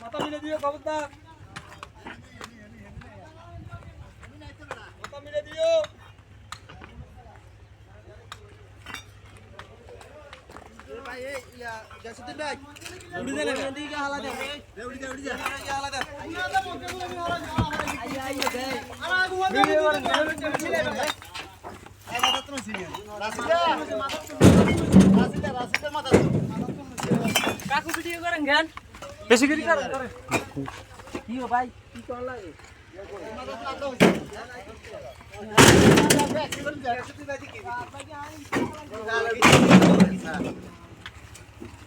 মাথা মিলে দিও খবরদার মাথা মিলে দিও ভাই এই ইয়া গ্যাসুদ্দিন ভাই উড়ি দে না দিকে হালা দে উড়ি যা হালা দে আইয়া দে ভিডিও করে এই মাথা তো সিরিয়াস রাসিদা মাথা কাকু ভিডিও করেন জ্ঞান বেশি করে করে কি हो भाई কি কর লাগে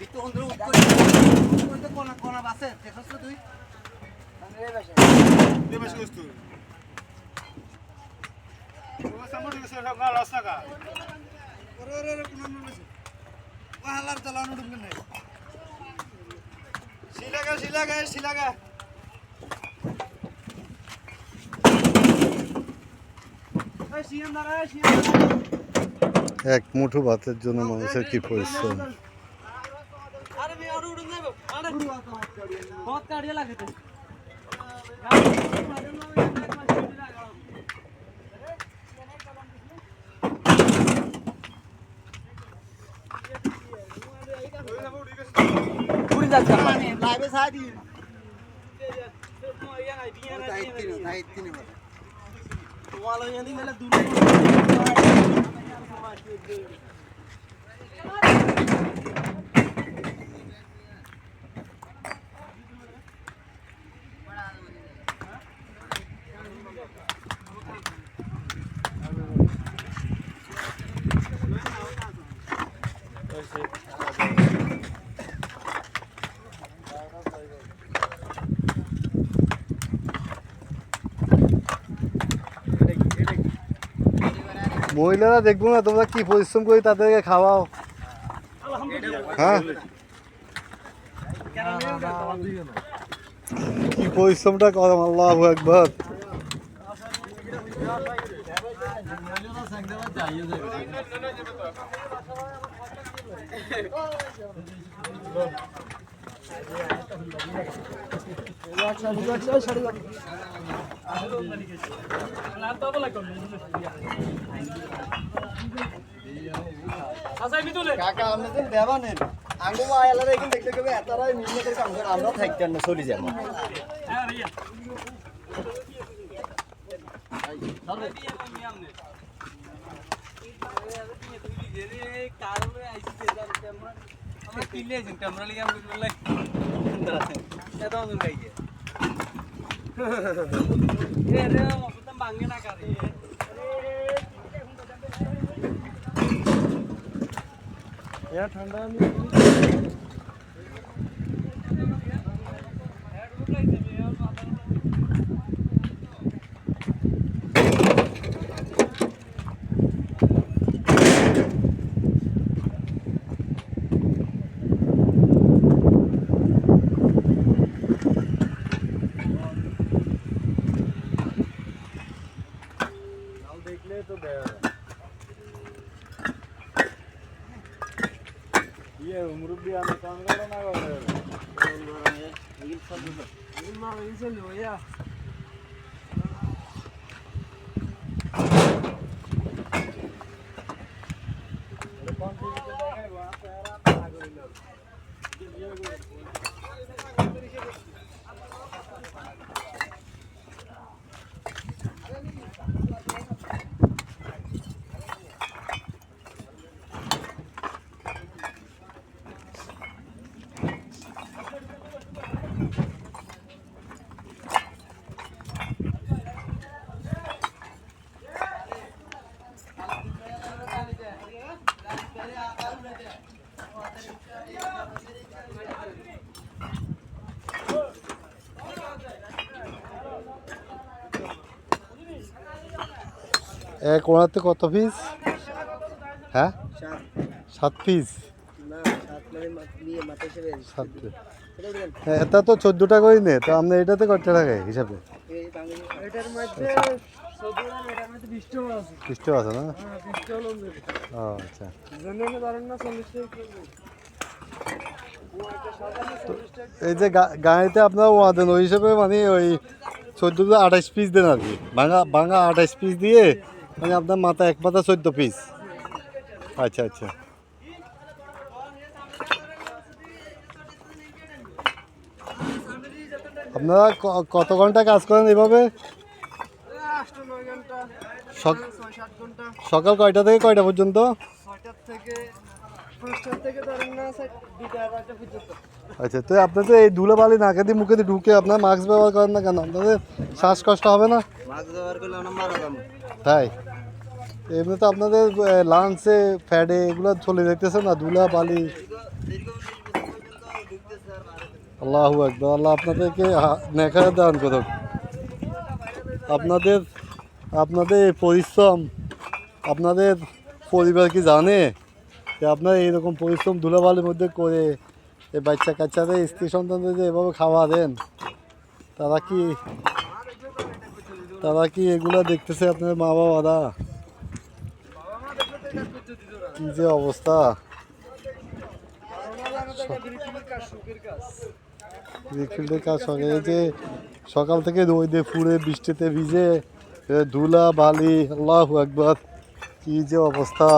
একটু অন্ধর উত্তর কইতে কোন বাসে দেখছস তুই এই বাসে তুই ও সামনে গেছে সব লস টাকা ওরে কোন বসে ও হালার চালানো ঢুকবে না শিলাগা এক মুঠো ভাতের জন্য মানুষের কি পরিশ্রম। লাইভে সাদি তোমালো ইয়ানি মেলা দূর মহিলারা দেখবো না তোমরা কি পরিশ্রম করে তাদেরকে খাওয়াও। হ্যাঁ কি পরিশ্রমটা করো, আল্লাহু আকবার। কাকা আমাদের দেবা নেন আঙ্গু মায়ালারা এখন দেখতে কবে এতরাই মিলনের কাম করে আমরা থাকতেন না চলে যাব ঠান্ডা দেখলে তো ये मुर्गी आने काम करो ना ये सब ये मार इसे लो या अरे कौन सी जगह है वहां पे आराम से आगे लो এক ওনাতে কত পিস? হ্যাঁ, 7 পিস। 7 পিস। এটা তো 14 টাকা করে নে, তো আপনি এটাতে কত টাকা হিসাবে? এটার মধ্যে 20 টাকা আছে। 20 টাকা আছে না? হ্যাঁ 20 টাকা লোন দেবে। ও আচ্ছা। জন্য ধরেন না 40 টাকা করবে। এই যে গাড়িতে আপনারা ওয়া দেন ওই হিসাবে মানে ওই 14 থেকে 28 পিস দেন আর কি, ভাঙা 28 পিস দিয়ে মানে আপনার মাথা এক মাথা 14 পিস। আচ্ছা আচ্ছা। আপনারা কত ঘন্টা কাজ করেন এভাবে? 8-9 ঘন্টা, সক- 6-7 ঘন্টা। সকাল কয়টা থেকে কয়টা পর্যন্ত? 6টা থেকে 5টা থেকে ধরেন না 2টা আড়াইটা পর্যন্ত। আচ্ছা, তো আপনি তো এই ধুলোবালি নাকে দিয়ে মুখে দিয়ে ঢুকে আপনার মাস্ক ব্যবহার করেন না কেন? আপনাদের শ্বাসকষ্ট হবে না? মাস্ক ব্যবহার করলে আমরা মারা যাবো। তাই এমনি তো আপনাদের লাঞ্চে ফ্যাডে এগুলো চলে যেতেছে না ধুলা বালি। আল্লাহু আকবার, আল্লাহ আপনাদেরকে নেখায় দান করুক। আপনাদের এই পরিশ্রম আপনাদের পরিবার কি জানে যে আপনারা এইরকম পরিশ্রম ধুলাবালির মধ্যে করে এই বাচ্চা কাচ্চাদের স্ত্রী সন্তানদের যে এভাবে খাওয়া দেন, তারা কি এগুলো দেখতেছে আপনার মা বাবারা? কি যে অবস্থা! রিফিল্ডের কাজ সকালে এই যে সকাল থেকে রোদে পুড়ে বৃষ্টিতে ভিজে ধুলা বালি, আল্লাহু আকবার, কি যে অবস্থা!